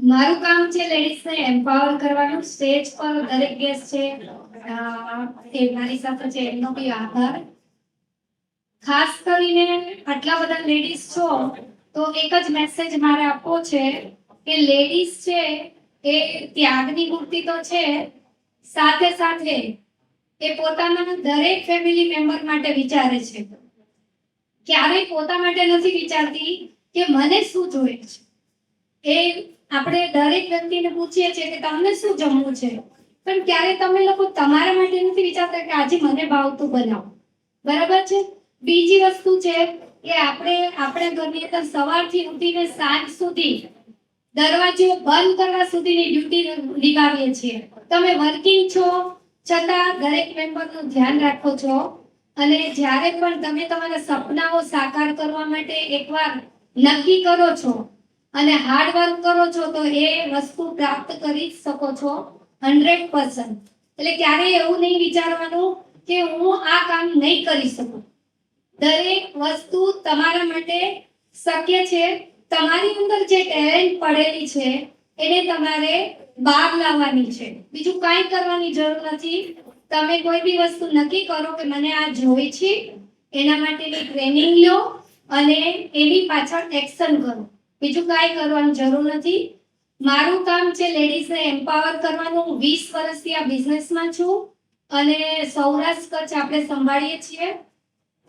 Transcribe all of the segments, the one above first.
મારું કામ છે લેડીઝને એમ્પાવર કરવાનું. સ્ટેજ પર દરેક ગેસ્ટ છે એ મારી સાથે છે, એમનો બી આભાર. ખાસ કરીને આટલા બધા લેડીઝ છો તો એક જ મેસેજ મારે આપવો છે કે લેડીઝ છે એ ત્યાગની મૂર્તિ તો છે, સાથે સાથે એ પોતાના દરેક ફેમિલી મેમ્બર માટે વિચારે છે. ક્યારેય પોતા માટે નથી વિચારતી કે મને શું જોઈએ છે. એ આપણે દરેક વ્યક્તિને પૂછીએ છીએ કે તમને શું જમવું છે, પણ ક્યારે તમે લોકો તમારા માટે નથી વિચારતા કે આજે મને ભાવતું બનાવો. બરાબર છે. બીજી વસ્તુ છે કે આપણે ઘરની અંદર સવારથી ઉઠીને સાંજ સુધી દરવાજો બંધ કરવા સુધીની ડ્યુટી નિભાવીએ છીએ. તમે વર્કિંગ છો છતાં દરેક મેમ્બરનું ધ્યાન રાખો છો, અને જ્યારે પણ તમે તમારા સપનાઓ સાકાર કરવા માટે એકવાર નક્કી કરો છો અને હાર્ડ વર્ક કરો છો તો એ વસ્તુ પ્રાપ્ત કરી શકો છો 100%. એટલે ક્યારેય એવું નહીં વિચારવાનું કે હું આ કામ નહીં કરી શકું. દરેક વસ્તુ તમારા માટે શક્ય છે. તમારી અંદર જે ટેલેન્ટ પડેલી છે એને તમારે બહાર લાવવાની છે. બીજું કાંઈ કરવાની જરૂર નથી. તમે કોઈ બી વસ્તુ નક્કી કરો કે મને આ જોઈ છે, એના માટેની ટ્રેનિંગ લો અને એની પાછળ એક્શન કરો. બીજું કાંઈ કરવાની જરૂર નથી. મારું કામ છે લેડીઝને એમ્પાવર કરવાનું. 20 વર્ષથી આ બિઝનેસમાં છું અને સૌરાષ્ટ્ર કચ્છ આપણે સંભાળીએ છીએ,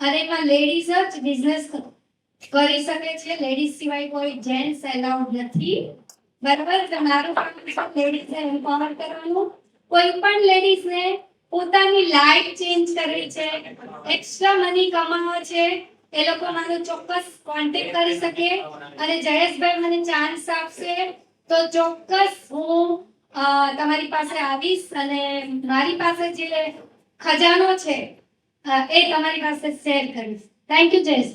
અને એમાં લેડીઝ જ બિઝનેસ કરી શકે છે. લેડીઝ સિવાય કોઈ જેન્ટ્સ એલાઉડ નથી. બરાબર. તો મારું કામ છે લેડીઝને એમ્પાવર કરવાનું. કોઈ પણ લેડીઝને પોતાની લાઈફ ચેન્જ કરવી છે, એક્સ્ટ્રા મની કમાવા છે, એ લોકો મને ચોક્કસ કોન્ટેક્ટ કરી શકે. અને જયેશભાઈ મને ચાન્સ આપશે તો ચોક્કસ હું તમારી પાસે આવીશ અને મારી પાસે જે ખજાનો છે એ તમારી પાસે શેર કરીશ. Thank you Jayesh.